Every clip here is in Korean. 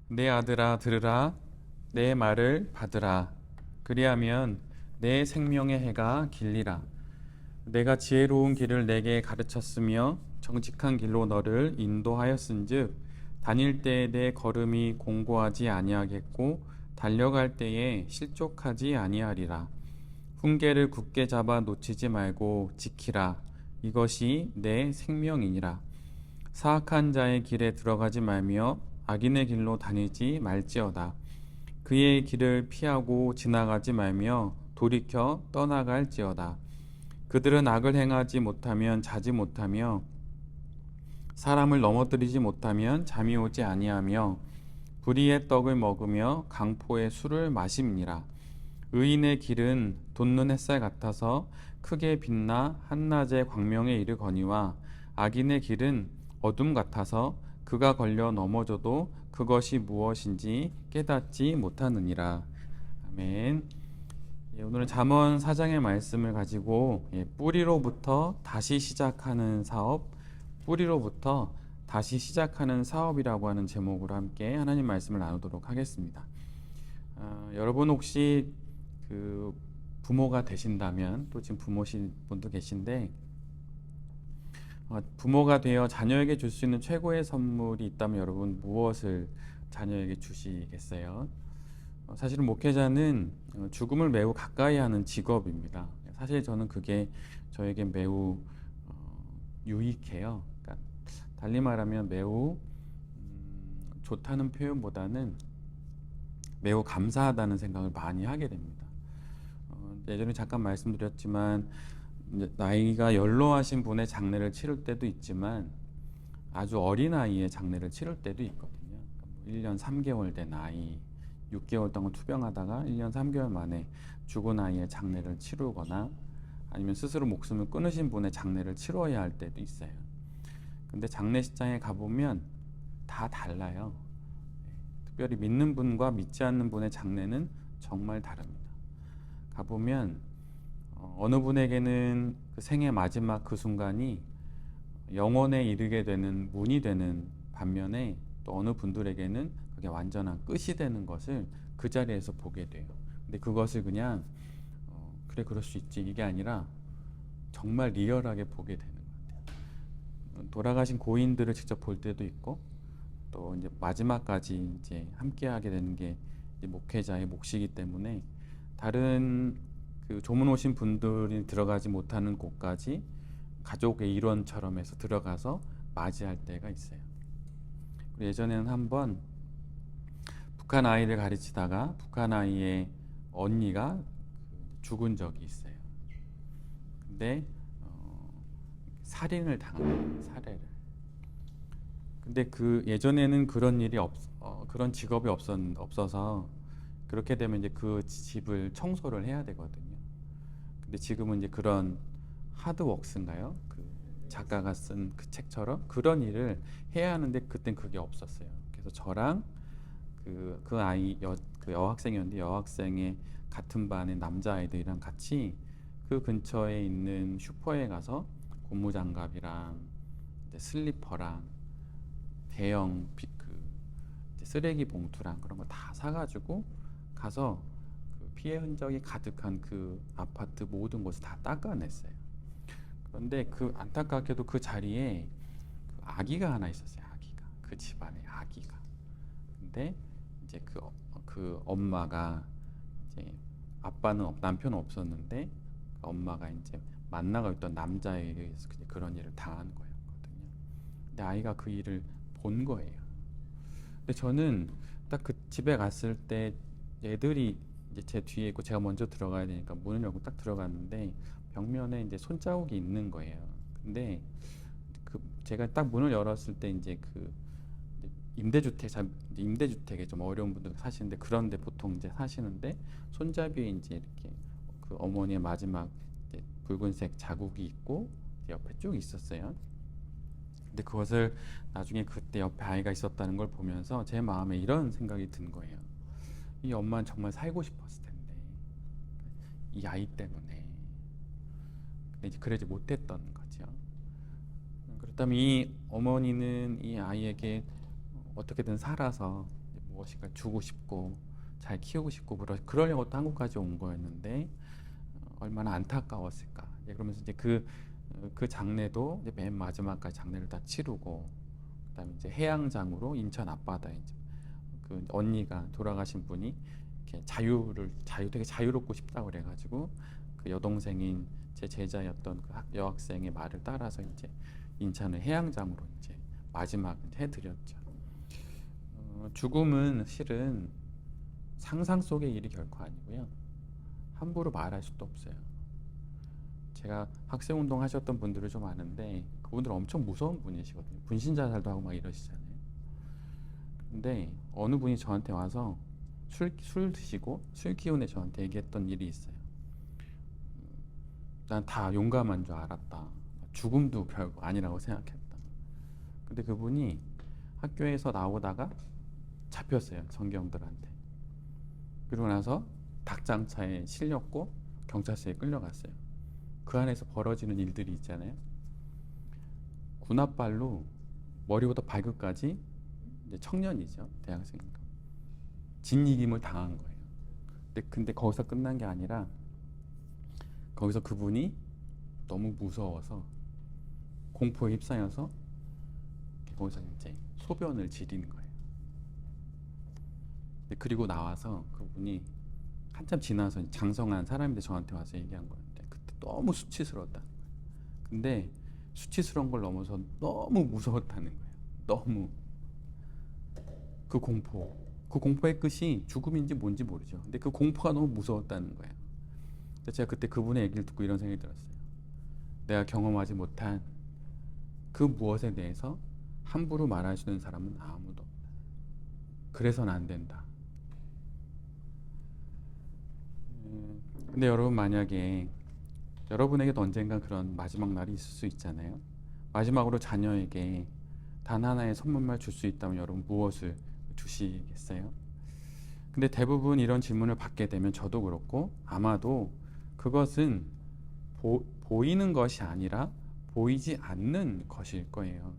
내 아들아 들으라 내 말을 받으라 그리하면 내 생명의 해가 길리라. 내가 지혜로운 길을 내게 가르쳤으며 정직한 길로 너를 인도하였은즉 다닐 때에 내 걸음이 공고하지 아니하겠고 달려갈 때에 실족하지 아니하리라. 훈계를 굳게 잡아 놓치지 말고 지키라. 이것이 내 생명이니라. 사악한 자의 길에 들어가지 말며 악인의 길로 다니지 말지어다. 그의 길을 피하고 지나가지 말며 돌이켜 떠나갈지어다. 그들은 악을 행하지 못하면 자지 못하며 사람을 넘어뜨리지 못하면 잠이 오지 아니하며 불의의 떡을 먹으며 강포의 술을 마심니라. 의인의 길은 돋는 햇살 같아서 크게 빛나 한낮의 광명에 이르거니와 악인의 길은 어둠 같아서 그가 걸려 넘어져도 그것이 무엇인지 깨닫지 못하느니라. 아멘. 오늘은 잠언 4장의 말씀을 가지고 뿌리로부터 다시 시작하는 사업, 뿌리로부터 다시 시작하는 사업이라고 하는 제목으로 함께 하나님 말씀을 나누도록 하겠습니다. 여러분 혹시 그 부모가 되신다면, 또 지금 부모신 분도 계신데, 부모가 되어 자녀에게 줄 수 있는 최고의 선물이 있다면 여러분 무엇을 자녀에게 주시겠어요? 사실은 목회자는 죽음을 매우 가까이 하는 직업입니다. 사실 저는 그게 저에게 매우 유익해요. 그러니까 달리 말하면 매우 좋다는 표현보다는 매우 감사하다는 생각을 많이 하게 됩니다. 예전에 잠깐 말씀드렸지만 나이가 연로하신 분의 장례를 치를 때도 있지만 아주 어린 아이의 장례를 치를 때도 있거든요. 그러니까 1년 3개월 된 아이, 6개월 동안 투병하다가 1년 3개월 만에 죽은 아이의 장례를 치르거나 아니면 스스로 목숨을 끊으신 분의 장례를 치러야 할 때도 있어요. 근데 장례식장에 가보면 다 달라요. 특별히 믿는 분과 믿지 않는 분의 장례는 정말 다릅니다. 가보면 어느 분에게는 그 생의 마지막 그 순간이 영원에 이르게 되는 문이 되는 반면에 또 어느 분들에게는 그게 완전한 끝이 되는 것을 그 자리에서 보게 돼요. 근데 그것을 그냥 그래 그럴 수 있지 이게 아니라 정말 리얼하게 보게 되는 것 같아요. 돌아가신 고인들을 직접 볼 때도 있고 또 이제 마지막까지 이제 함께하게 되는 게 이제 목회자의 몫이기 때문에 다른 그 조문 오신 분들이 들어가지 못하는 곳까지 가족의 일원처럼 해서 들어가서 맞이할 때가 있어요. 예전에는 한번 북한 아이를 가르치다가 북한 아이의 언니가 죽은 적이 있어요. 근데 살인을 당한 살해를. 근데 그 예전에는 그런 일이 그런 직업이 없어서 그렇게 되면 이제 그 집을 청소를 해야 되거든요. 근데 지금은 이제 그런 하드웍스인가요? 그 작가가 쓴 그 책처럼 그런 일을 해야 하는데 그땐 그게 없었어요. 그래서 저랑 그 아이 그 여학생이었는데 여학생의 같은 반의 남자아이들이랑 같이 그 근처에 있는 슈퍼에 가서 고무장갑이랑 이제 슬리퍼랑 대형 쓰레기 봉투랑 그런 거 다 사가지고 가서 그 피해 흔적이 가득한 그 아파트 모든 곳을 다 닦아냈어요. 그런데 그 안타깝게도 그 자리에 그 아기가 하나 있었어요. 아기가 그 집안에 아기가. 근데 이제 그 엄마가 이제 남편은 없었는데 그 엄마가 이제 만나고 있던 남자에 의해서 그런 일을 당한 거였거든요. 근데 아이가 그 일을 본 거예요. 근데 저는 딱 그 집에 갔을 때 애들이 이제 제 뒤에 있고 제가 먼저 들어가야 되니까 문을 열고 딱 들어갔는데 벽면에 이제 손자국이 있는 거예요. 근데 그 제가 딱 문을 열었을 때 이제 그 임대주택에 좀 어려운 분들 사시는데 그런데 보통 이제 사시는데 손잡이에 이제 이렇게 그 어머니의 마지막 이제 붉은색 자국이 있고 옆에 쭉 있었어요. 근데 그것을 나중에 그때 옆에 아이가 있었다는 걸 보면서 제 마음에 이런 생각이 든 거예요. 이 엄마는 정말 살고 싶었을 텐데 이 아이 때문에 근데 이제 그러지 못했던 거죠. 그렇다면 이 어머니는 이 아이에게 어떻게든 살아서 무엇인가 주고 싶고 잘 키우고 싶고 그러려고 또 한국까지 온 거였는데 얼마나 안타까웠을까. 그러면서 이제 그 장례도 이제 맨 마지막까지 장례를 다 치르고 그다음에 이제 해양장으로 인천 앞바다에 이제 그 언니가 돌아가신 분이 이렇게 되게 자유롭고 싶다고 그래가지고 그 여동생인 제 제자였던 그 여학생의 말을 따라서 이제 인천의 해양장으로 이제 마지막 해드렸죠. 죽음은 실은 상상 속의 일이 결코 아니고요. 함부로 말할 수도 없어요. 제가 학생운동 하셨던 분들을 좀 아는데 그분들 엄청 무서운 분이시거든요. 분신자살도 하고 막 이러시잖아요. 근데 어느 분이 저한테 와서 술 드시고 술 기운에 저한테 얘기했던 일이 있어요. 난 다 용감한 줄 알았다. 죽음도 별거 아니라고 생각했다. 근데 그분이 학교에서 나오다가 잡혔어요. 전경들한테. 그러고 나서 닭장차에 실렸고 경찰서에 끌려갔어요. 그 안에서 벌어지는 일들이 있잖아요. 군홧발로 머리부터 발끝까지 이제 청년이죠. 대학생이니까. 진이김을 당한 거예요. 근데 거기서 끝난 게 아니라 거기서 그분이 너무 무서워서 공포에 휩싸여서 거기서 이제 소변을 지리는 거예요. 그리고 나와서 그분이 한참 지나서 장성한 사람인데 저한테 와서 얘기한 거였는데 그때 너무 수치스러웠다는 거예요. 근데 수치스러운 걸 넘어서 너무 무서웠다는 거예요. 너무 그 공포의 끝이 죽음인지 뭔지 모르죠. 근데 그 공포가 너무 무서웠다는 거예요. 제가 그때 그분의 얘기를 듣고 이런 생각이 들었어요. 내가 경험하지 못한 그 무엇에 대해서 함부로 말할 수 있는 사람은 아무도 없다. 그래서는 안 된다. 근데 여러분 만약에 여러분에게도 언젠가 그런 마지막 날이 있을 수 있잖아요. 마지막으로 자녀에게 단 하나의 선물만 줄 수 있다면 여러분 무엇을 주시겠어요? 근데 대부분 이런 질문을 받게 되면 저도 그렇고 아마도 그것은 보이는 것이 아니라 보이지 않는 것일 거예요.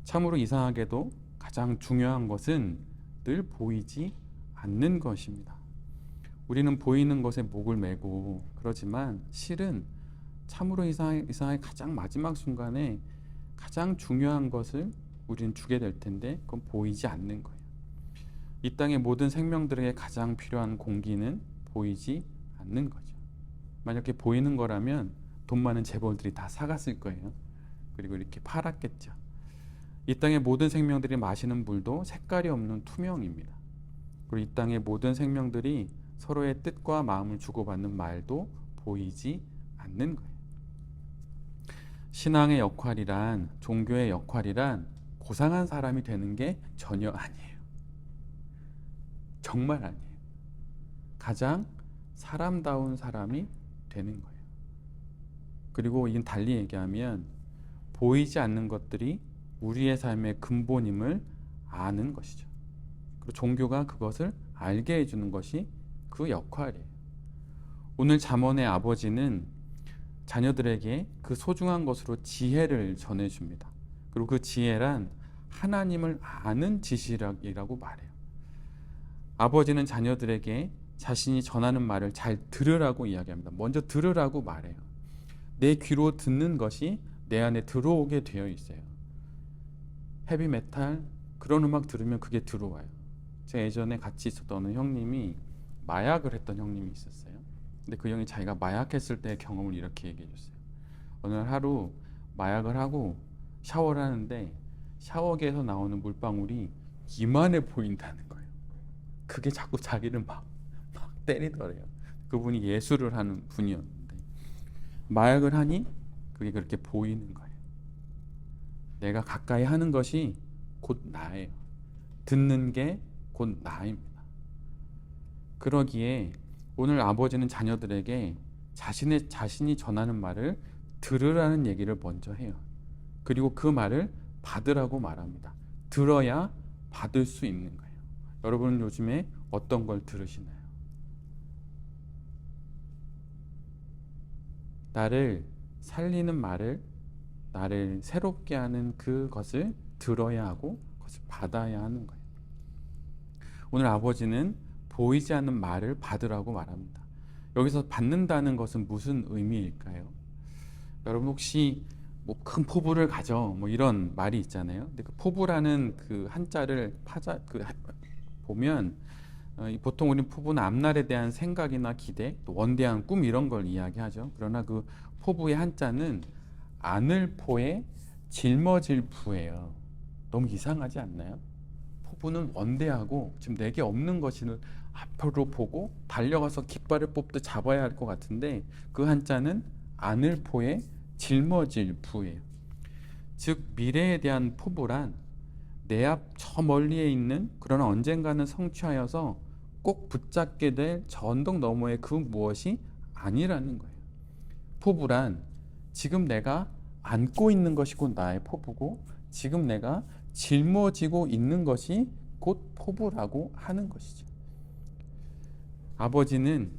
참으로 이상하게도 가장 중요한 것은 늘 보이지 않는 것입니다. 우리는 보이는 것에 목을 매고 그러지만 실은 참으로 이상하게 가장 마지막 순간에 가장 중요한 것을 우리는 주게 될 텐데 그건 보이지 않는 거예요. 이 땅의 모든 생명들에게 가장 필요한 공기는 보이지 않는 거죠. 만약에 보이는 거라면 돈 많은 재벌들이 다 사갔을 거예요. 그리고 이렇게 팔았겠죠. 이 땅의 모든 생명들이 마시는 물도 색깔이 없는 투명입니다. 그리고 이 땅의 모든 생명들이 서로의 뜻과 마음을 주고받는 말도 보이지 않는 거예요. 신앙의 역할이란, 종교의 역할이란 고상한 사람이 되는 게 전혀 아니에요. 정말 아니에요. 가장 사람다운 사람이 되는 거예요. 그리고 이건 달리 얘기하면 보이지 않는 것들이 우리의 삶의 근본임을 아는 것이죠. 그리고 종교가 그것을 알게 해주는 것이 그 역할이에요. 오늘 잠언의 아버지는 자녀들에게 그 소중한 것으로 지혜를 전해줍니다. 그리고 그 지혜란 하나님을 아는 지식이라고 말해요. 아버지는 자녀들에게 자신이 전하는 말을 잘 들으라고 이야기합니다. 먼저 들으라고 말해요. 내 귀로 듣는 것이 내 안에 들어오게 되어 있어요. 헤비메탈 그런 음악 들으면 그게 들어와요. 제가 예전에 같이 있었던 형님이 마약을 했던 형님이 있었어요. 근데 그 형이 자기가 마약했을 때의 경험을 이렇게 얘기해 줬어요. 어느 날 하루 마약을 하고 샤워를 하는데 샤워기에서 나오는 물방울이 이만해 보인다는 거예요. 그게 자꾸 자기를 막 때리더래요. 그분이 예술을 하는 분이었는데 마약을 하니 그게 그렇게 보이는 거예요. 내가 가까이 하는 것이 곧 나예요. 듣는 게 곧 나입니다. 그러기에 오늘 아버지는 자녀들에게 자신이 전하는 말을 들으라는 얘기를 먼저 해요. 그리고 그 말을 받으라고 말합니다. 들어야 받을 수 있는 거예요. 여러분은 요즘에 어떤 걸 들으시나요? 나를 살리는 말을, 나를 새롭게 하는 그것을 들어야 하고 그것을 받아야 하는 거예요. 오늘 아버지는 보이지 않는 말을 받으라고 말합니다. 여기서 받는다는 것은 무슨 의미일까요? 여러분 혹시 뭐 큰 포부를 가져 뭐 이런 말이 있잖아요. 근데 그 포부라는 그 한자를 보면 보통 우리 포부는 앞날에 대한 생각이나 기대, 또 원대한 꿈 이런 걸 이야기하죠. 그러나 그 포부의 한자는 아늘포에 짊어질 부예요. 너무 이상하지 않나요? 포부는 원대하고 지금 내게 없는 것을 앞으로 보고 달려가서 깃발을 뽑듯 잡아야 할 것 같은데 그 한자는 아늘포에 짊어질 부예요. 즉 미래에 대한 포부란 내 앞 저 멀리에 있는 그러나 언젠가는 성취하여서 꼭 붙잡게 될 저 언덕 너머의 그 무엇이 아니라는 거예요. 포부란 지금 내가 안고 있는 것이 곧 나의 포부고 지금 내가 짊어지고 있는 것이 곧 포부라고 하는 것이죠. 아버지는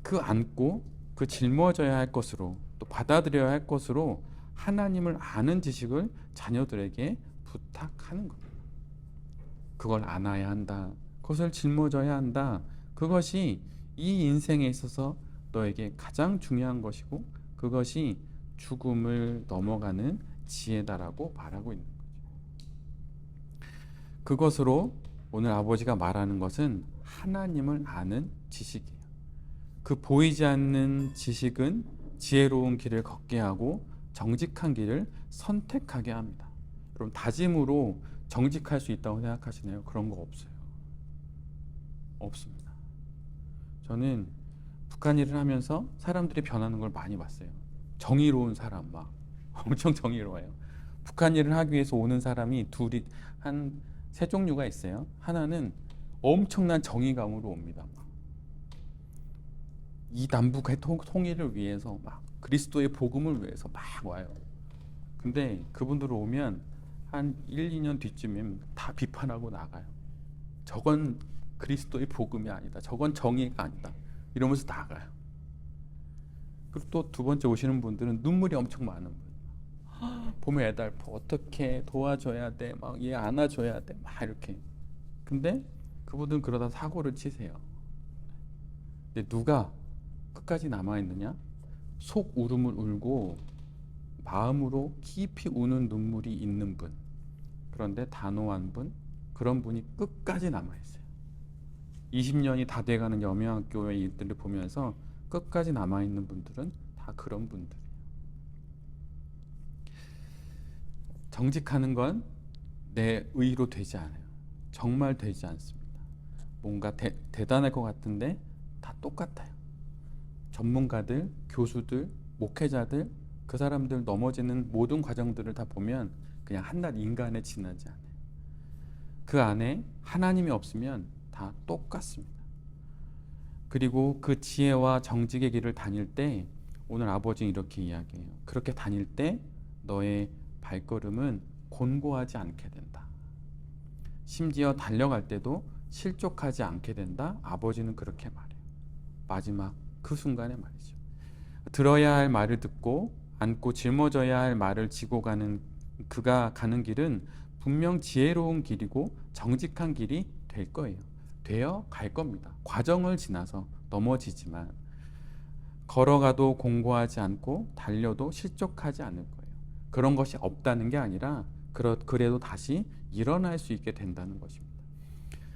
그 안고 그 짊어져야 할 것으로 또 받아들여야 할 것으로 하나님을 아는 지식을 자녀들에게 부탁하는 겁니다. 그걸 안아야 한다. 그것을 짊어져야 한다. 그것이 이 인생에 있어서 너에게 가장 중요한 것이고 그것이 죽음을 넘어가는 지혜다라고 말하고 있는 거죠. 그것으로 오늘 아버지가 말하는 것은 하나님을 아는 지식이에요. 그 보이지 않는 지식은 지혜로운 길을 걷게 하고 정직한 길을 선택하게 합니다. 여러분 다짐으로 정직할 수 있다고 생각하시나요? 그런 거 없어요. 없습니다. 저는 북한 일을 하면서 사람들이 변하는 걸 많이 봤어요. 정의로운 사람 막 엄청 정의로워요. 북한 일을 하기 위해서 오는 사람이 한 세 종류가 있어요. 하나는 엄청난 정의감으로 옵니다. 이 남북의 통일을 위해서 막 그리스도의 복음을 위해서 막 와요. 근데 그분들 오면 한 1, 2년 뒤쯤이면 다 비판하고 나가요. 저건 그리스도의 복음이 아니다. 저건 정의가 아니다. 이러면서 나가요. 그리고 또 두 번째 오시는 분들은 눈물이 엄청 많은 분. 보면 애달퍼. 어떻게 도와줘야 돼. 막 얘 안아줘야 돼. 막 이렇게. 근데 그분들은 그러다 사고를 치세요. 근데 누가 끝까지 남아있느냐? 속 울음을 울고 마음으로 깊이 우는 눈물이 있는 분. 그런데 단호한 분. 그런 분이 끝까지 남아있어요. 20년이 다 돼가는 여명학교의 일들을 보면서 끝까지 남아있는 분들은 다 그런 분들이에요. 정직하는 건 내 의로 되지 않아요. 정말 되지 않습니다. 뭔가 대단할 것 같은데 다 똑같아요. 전문가들, 교수들, 목회자들 그 사람들 넘어지는 모든 과정들을 다 보면 그냥 한낱 인간에 지나지 않아요. 그 안에 하나님이 없으면 다 똑같습니다. 그리고 그 지혜와 정직의 길을 다닐 때 오늘 아버지는 이렇게 이야기해요. 그렇게 다닐 때 너의 발걸음은 곤고하지 않게 된다. 심지어 달려갈 때도 실족하지 않게 된다. 아버지는 그렇게 말해요. 마지막 그 순간에 말이죠. 들어야 할 말을 듣고 안고 짊어져야 할 말을 지고 가는 그가 가는 길은 분명 지혜로운 길이고 정직한 길이 될 거예요. 되어 갈 겁니다. 과정을 지나서 넘어지지만 걸어가도 공고하지 않고 달려도 실족하지 않을 거예요. 그런 것이 없다는 게 아니라 그래도 다시 일어날 수 있게 된다는 것입니다.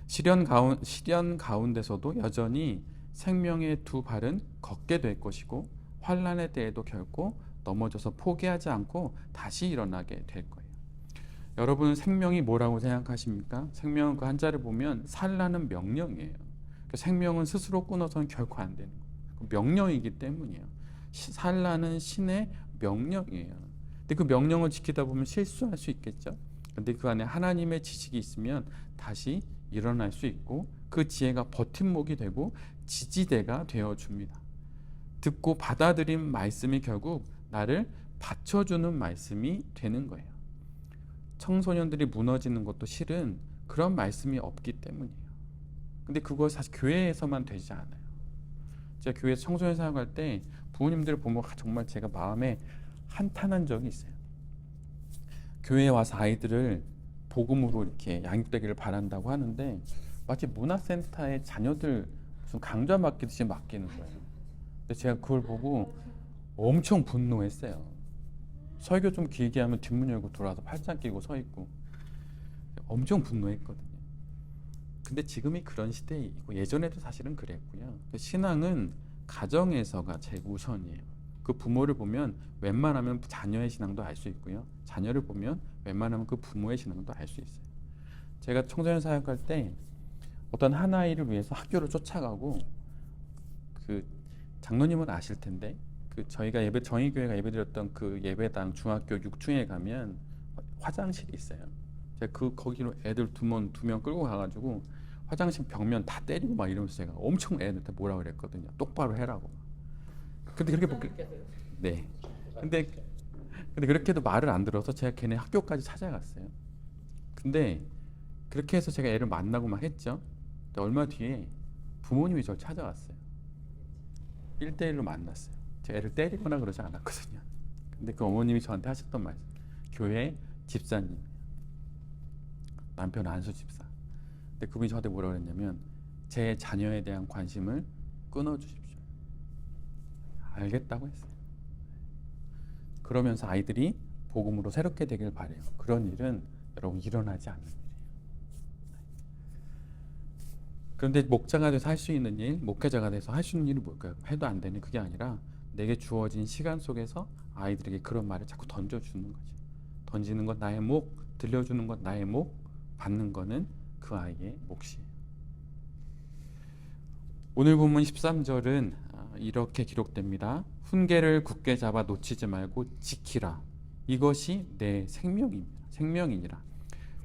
시련 가운데서도 여전히 생명의 두 발은 걷게 될 것이고 환난의 때에도 결코 넘어져서 포기하지 않고 다시 일어나게 될 거예요. 여러분 생명이 뭐라고 생각하십니까? 생명은 그 한자를 보면 살라는 명령이에요. 생명은 스스로 끊어서는 결코 안 되는 거예요. 명령이기 때문이에요. 살라는 신의 명령이에요. 근데 그 명령을 지키다 보면 실수할 수 있겠죠. 근데 그 안에 하나님의 지식이 있으면 다시 일어날 수 있고 그 지혜가 버팀목이 되고 지지대가 되어줍니다. 듣고 받아들인 말씀이 결국 나를 받쳐주는 말씀이 되는 거예요. 청소년들이 무너지는 것도 실은 그런 말씀이 없기 때문이에요. 근데 그거 사실 교회에서만 되지 않아요. 제가 교회에서 청소년 사역할 때 부모님들을 보면 정말 제가 마음에 한탄한 적이 있어요. 교회에 와서 아이들을 복음으로 이렇게 양육되기를 바란다고 하는데 마치 문화센터에 자녀들 무슨 강좌 맡기듯이 맡기는 거예요. 근데 제가 그걸 보고 엄청 분노했어요. 설교 좀 길게 하면 뒷문 열고 돌아와서 팔짱 끼고 서 있고 엄청 분노했거든요. 근데 지금이 그런 시대이고 예전에도 사실은 그랬고요. 신앙은 가정에서가 최우선이에요. 그 부모를 보면 웬만하면 자녀의 신앙도 알 수 있고요. 자녀를 보면 웬만하면 그 부모의 신앙도 알 수 있어요. 제가 청소년 사역할 때 어떤 한 아이를 위해서 학교를 쫓아가고, 그 장로님은 아실 텐데 그 저희가 정의교회가 예배드렸던 그 예배당 중학교 6층에 가면 화장실이 있어요. 제가 거기로 애들 두 명 끌고 가가지고 화장실 벽면 다 때리고 막 이러면서 제가 엄청 애들한테 뭐라 그랬거든요. 똑바로 해라고. 근데 그렇게 네. 근데 그렇게도 말을 안 들어서 제가 걔네 학교까지 찾아갔어요. 근데 그렇게 해서 제가 애를 만나고 막 했죠. 근데 얼마 뒤에 부모님이 저를 찾아왔어요. 1대1로 만났어요. 제가 애를 때리거나 그러지 않았거든요. 근데 그 어머님이 저한테 하셨던 말씀, 교회 집사님, 남편 안수 집사. 근데 그분이 저한테 뭐라고 그랬냐면 제 자녀에 대한 관심을 끊어주십시오. 알겠다고 했어요. 그러면서 아이들이 복음으로 새롭게 되길 바래요. 그런 일은 여러분 일어나지 않는 일이에요. 그런데 목자가 돼서 할 수 있는 일, 목회자가 돼서 할 수 있는 일이 뭘까요? 해도 안 되는 그게 아니라 내게 주어진 시간 속에서 아이들에게 그런 말을 자꾸 던져주는 거죠. 던지는 건 나의 목, 들려주는 건 나의 목, 받는 거는 그 아이의 몫이에요. 오늘 본문 13절은 이렇게 기록됩니다. 훈계를 굳게 잡아 놓치지 말고 지키라. 이것이 내 생명입니다. 생명이니라.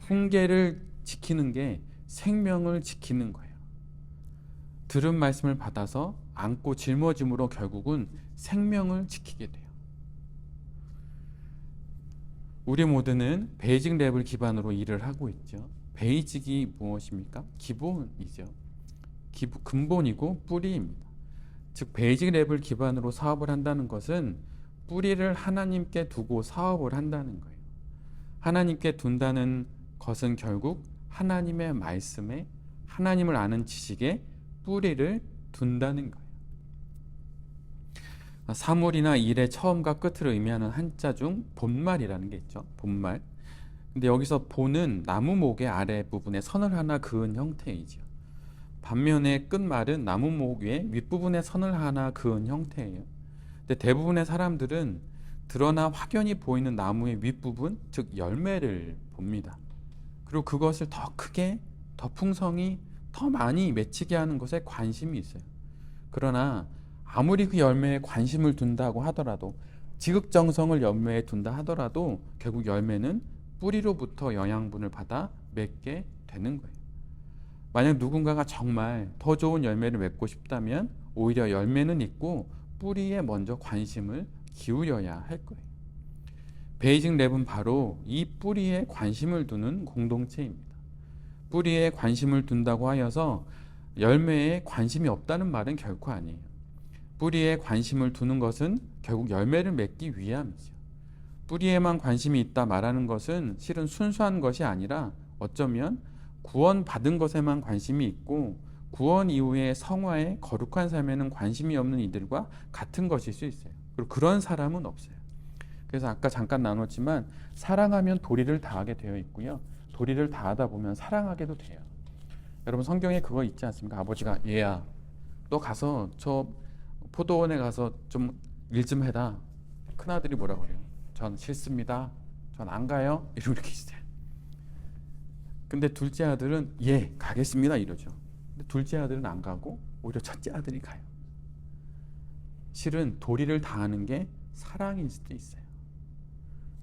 훈계를 지키는 게 생명을 지키는 거예요. 들은 말씀을 받아서 안고 짊어짐으로 결국은 생명을 지키게 돼요. 우리 모두는 베이직 랩을 기반으로 일을 하고 있죠. 베이직이 무엇입니까? 기본이죠. 근본이고 뿌리입니다. 즉 베이직 랩을 기반으로 사업을 한다는 것은 뿌리를 하나님께 두고 사업을 한다는 거예요. 하나님께 둔다는 것은 결국 하나님의 말씀에, 하나님을 아는 지식에 뿌리를 둔다는 거예요. 사물이나 일의 처음과 끝을 의미하는 한자 중 본말이라는 게 있죠. 본말. 근데 여기서 본은 나무목의 아래 부분에 선을 하나 그은 형태이죠. 반면에 끝말은 나무목 위에 윗부분에 선을 하나 그은 형태예요. 근데 대부분의 사람들은 드러나 확연히 보이는 나무의 윗부분, 즉 열매를 봅니다. 그리고 그것을 더 크게, 더 풍성히, 더 많이 맺히게 하는 것에 관심이 있어요. 그러나 아무리 그 열매에 관심을 둔다고 하더라도, 지극정성을 열매에 둔다 하더라도 결국 열매는 뿌리로부터 영양분을 받아 맺게 되는 거예요. 만약 누군가가 정말 더 좋은 열매를 맺고 싶다면 오히려 열매는 있고 뿌리에 먼저 관심을 기울여야 할 거예요. 베이직 랩은 바로 이 뿌리에 관심을 두는 공동체입니다. 뿌리에 관심을 둔다고 하여서 열매에 관심이 없다는 말은 결코 아니에요. 뿌리에 관심을 두는 것은 결국 열매를 맺기 위함이죠. 뿌리에만 관심이 있다 말하는 것은 실은 순수한 것이 아니라 어쩌면 구원 받은 것에만 관심이 있고 구원 이후의 성화의 거룩한 삶에는 관심이 없는 이들과 같은 것일 수 있어요. 그리고 그런 사람은 없어요. 그래서 아까 잠깐 나눴지만 사랑하면 도리를 다하게 되어 있고요. 도리를 다하다 보면 사랑하게도 돼요. 여러분 성경에 그거 있지 않습니까? 아버지가 얘야 너 가서 저 포도원에 가서 좀 일 좀 해라. 큰아들이 뭐라고 그래요? 전 싫습니다. 전 안 가요. 이렇게 있어요. 근데 둘째 아들은 예 가겠습니다 이러죠. 근데 둘째 아들은 안 가고 오히려 첫째 아들이 가요. 실은 도리를 다하는 게 사랑일 수도 있어요.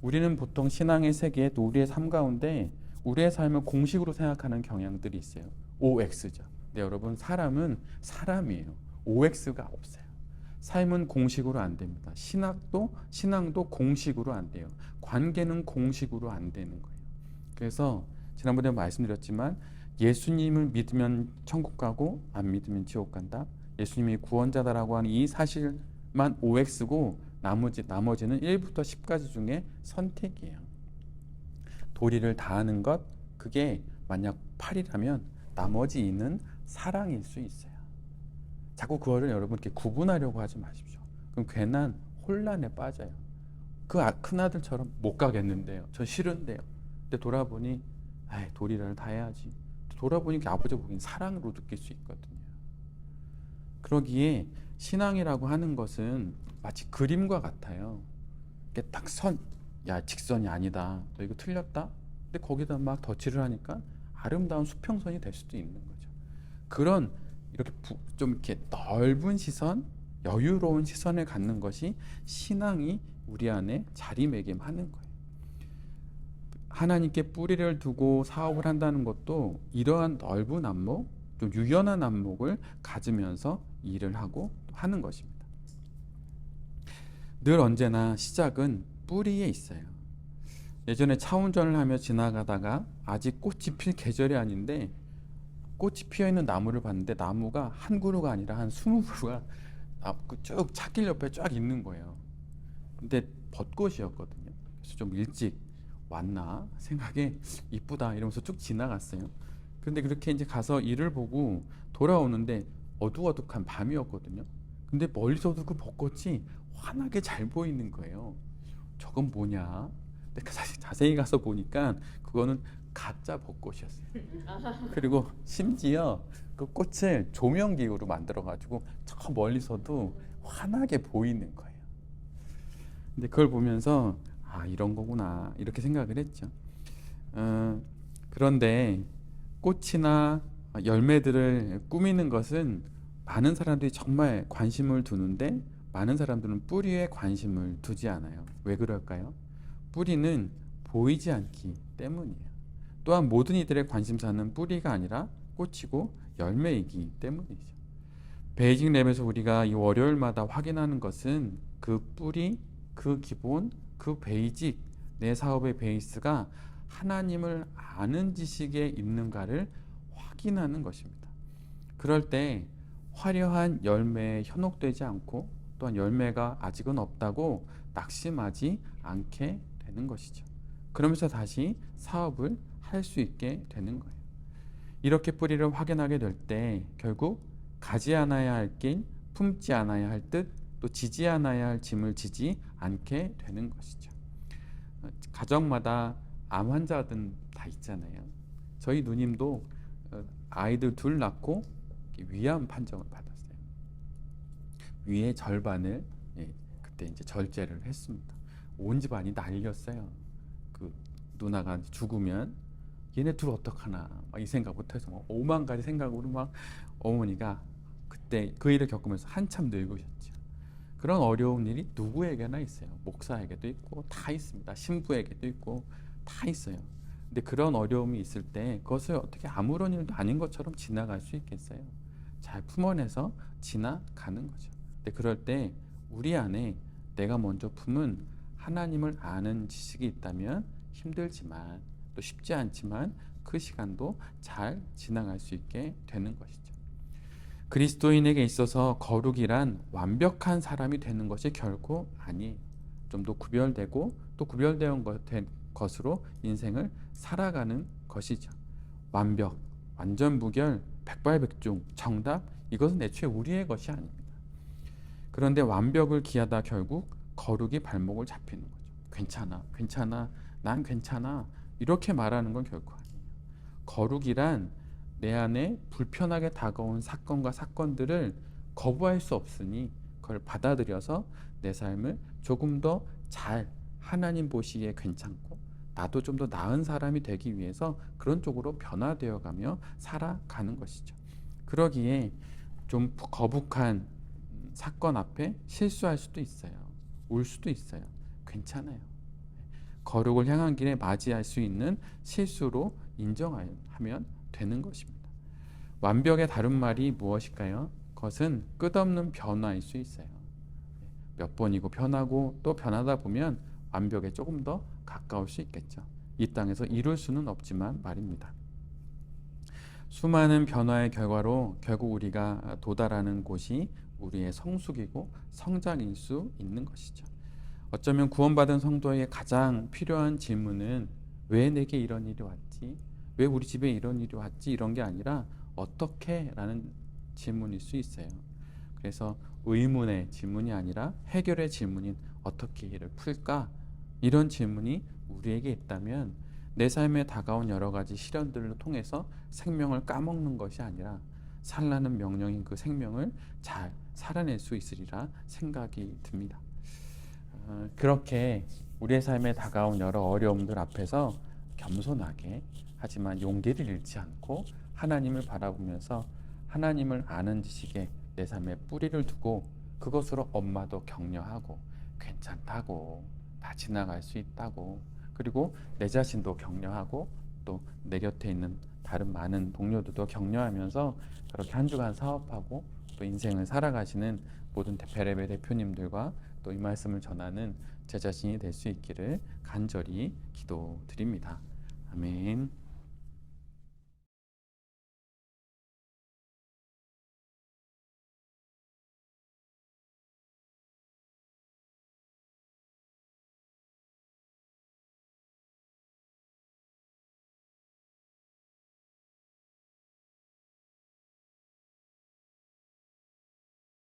우리는 보통 신앙의 세계에 또 우리의 삶 가운데 우리의 삶을 공식으로 생각하는 경향들이 있어요. OX죠. 근데 여러분 사람은 사람이에요. OX가 없어요. 삶은 공식으로 안 됩니다. 신앙도 공식으로 안 돼요. 관계는 공식으로 안 되는 거예요. 그래서 지난번에 말씀드렸지만 예수님을 믿으면 천국 가고 안 믿으면 지옥 간다. 예수님이 구원자다라고 하는 이 사실만 OX고 나머지는 1부터 10까지 중에 선택이에요. 도리를 다하는 것, 그게 만약 8이라면 나머지 이는 사랑일 수 있어요. 자꾸 그거를 여러분 이렇게 구분하려고 하지 마십시오. 그럼 괜한 혼란에 빠져요. 그 큰아들처럼 못 가겠는데요. 저 싫은데요. 근데 돌아보니 도리를 다 해야지. 돌아보니 아버지가 보기엔 사랑으로 느낄 수 있거든요. 그러기에 신앙이라고 하는 것은 마치 그림과 같아요. 이게 딱 야 직선이 아니다. 너 이거 틀렸다. 근데 거기다 막 덧칠을 하니까 아름다운 수평선이 될 수도 있는 거죠. 그런 이렇게 좀 이렇게 넓은 시선, 여유로운 시선을 갖는 것이 신앙이 우리 안에 자리매김하는 거예요. 하나님께 뿌리를 두고 사업을 한다는 것도 이러한 넓은 안목, 좀 유연한 안목을 가지면서 일을 하고 하는 것입니다. 늘 언제나 시작은 뿌리에 있어요. 예전에 차 운전을 하며 지나가다가 아직 꽃이 필 계절이 아닌데 꽃이 피어있는 나무를 봤는데 나무가 한 그루가 아니라 한 20그루가 쭉 찻길 옆에 쫙 있는 거예요. 근데 벚꽃이었거든요. 그래서 좀 일찍 왔나 생각에 이쁘다 이러면서 쭉 지나갔어요. 근데 그렇게 이제 가서 일을 보고 돌아오는데 어둑어둑한 밤이었거든요. 근데 멀리서도 그 벚꽃이 환하게 잘 보이는 거예요. 저건 뭐냐? 근데 사실 자세히 가서 보니까 그거는 가짜 벚꽃이었어요. 그리고 심지어 그 꽃을 조명기구로 만들어가지고 저 멀리서도 환하게 보이는 거예요. 근데 그걸 보면서 이런 거구나 이렇게 생각을 했죠. 그런데 꽃이나 열매들을 꾸미는 것은 많은 사람들이 정말 관심을 두는데 많은 사람들은 뿌리에 관심을 두지 않아요. 왜 그럴까요? 뿌리는 보이지 않기 때문이에요. 또한 모든 이들의 관심사는 뿌리가 아니라 꽃이고 열매이기 때문이죠. 베이징 랩에서 우리가 이 월요일마다 확인하는 것은 그 뿌리, 그 기본, 그 베이직, 내 사업의 베이스가 하나님을 아는 지식에 있는가를 확인하는 것입니다. 그럴 때 화려한 열매에 현혹되지 않고 또한 열매가 아직은 없다고 낙심하지 않게 되는 것이죠. 그러면서 다시 사업을 할 수 있게 되는 거예요. 이렇게 뿌리를 확인하게 될 때 결국 가지 않아야 할 길, 품지 않아야 할 뜻, 또 지지 않아야 할 짐을 지지 않게 되는 것이죠. 가정마다 암 환자든 다 있잖아요. 저희 누님도 아이들 둘 낳고 위암 판정을 받았어요. 위의 절반을 그때 이제 절제를 했습니다. 온 집안이 난리였어요. 그 누나가 죽으면 얘네 둘 어떡하나 이 생각부터 해서 5만 가지 생각으로 막 어머니가 그때 그 일을 겪으면서 한참 늙으셨죠. 그런 어려운 일이 누구에게나 있어요. 목사에게도 있고 다 있습니다. 신부에게도 있고 다 있어요. 근데 그런 어려움이 있을 때 그것을 어떻게 아무런 일도 아닌 것처럼 지나갈 수 있겠어요? 잘 품어내서 지나가는 거죠. 근데 그럴 때 우리 안에 내가 먼저 품은 하나님을 아는 지식이 있다면 힘들지만 또 쉽지 않지만 그 시간도 잘 지나갈 수 있게 되는 것이죠. 그리스도인에게 있어서 거룩이란 완벽한 사람이 되는 것이 결코 아니에요. 좀 더 구별되고 또 구별된 것으로 인생을 살아가는 것이죠. 완벽, 완전 무결, 백발백중, 정답 이것은 애초에 우리의 것이 아닙니다. 그런데 완벽을 기하다 결국 거룩이 발목을 잡히는 거죠. 괜찮아, 괜찮아, 난 괜찮아 이렇게 말하는 건 결코 아니에요. 거룩이란 내 안에 불편하게 다가온 사건과 사건들을 거부할 수 없으니 그걸 받아들여서 내 삶을 조금 더 잘 하나님 보시기에 괜찮고 나도 좀 더 나은 사람이 되기 위해서 그런 쪽으로 변화되어 가며 살아가는 것이죠. 그러기에 좀 거북한 사건 앞에 실수할 수도 있어요. 울 수도 있어요. 괜찮아요. 거룩을 향한 길에 맞이할 수 있는 실수로 인정하면 되는 것입니다. 완벽의 다른 말이 무엇일까요? 그것은 끝없는 변화일 수 있어요. 몇 번이고 변하고 또 변하다 보면 완벽에 조금 더 가까울 수 있겠죠. 이 땅에서 이룰 수는 없지만 말입니다. 수많은 변화의 결과로 결국 우리가 도달하는 곳이 우리의 성숙이고 성장일 수 있는 것이죠. 어쩌면 구원받은 성도에게 가장 필요한 질문은 왜 내게 이런 일이 왔지? 왜 우리 집에 이런 일이 왔지? 이런 게 아니라 어떻게? 라는 질문일 수 있어요. 그래서 의문의 질문이 아니라 해결의 질문인 어떻게를 풀까? 이런 질문이 우리에게 있다면 내 삶에 다가온 여러 가지 시련들을 통해서 생명을 까먹는 것이 아니라 살라는 명령인 그 생명을 잘 살아낼 수 있으리라 생각이 듭니다. 그렇게 우리의 삶에 다가온 여러 어려움들 앞에서 겸손하게 하지만 용기를 잃지 않고 하나님을 바라보면서 하나님을 아는 지식에 내 삶에 뿌리를 두고 그것으로 엄마도 격려하고 괜찮다고, 다 지나갈 수 있다고, 그리고 내 자신도 격려하고 또 내 곁에 있는 다른 많은 동료들도 격려하면서 그렇게 한 주간 사업하고 또 인생을 살아가시는 모든 베레베 대표님들과 또 이 말씀을 전하는 제 자신이 될 수 있기를 간절히 기도드립니다. 아멘.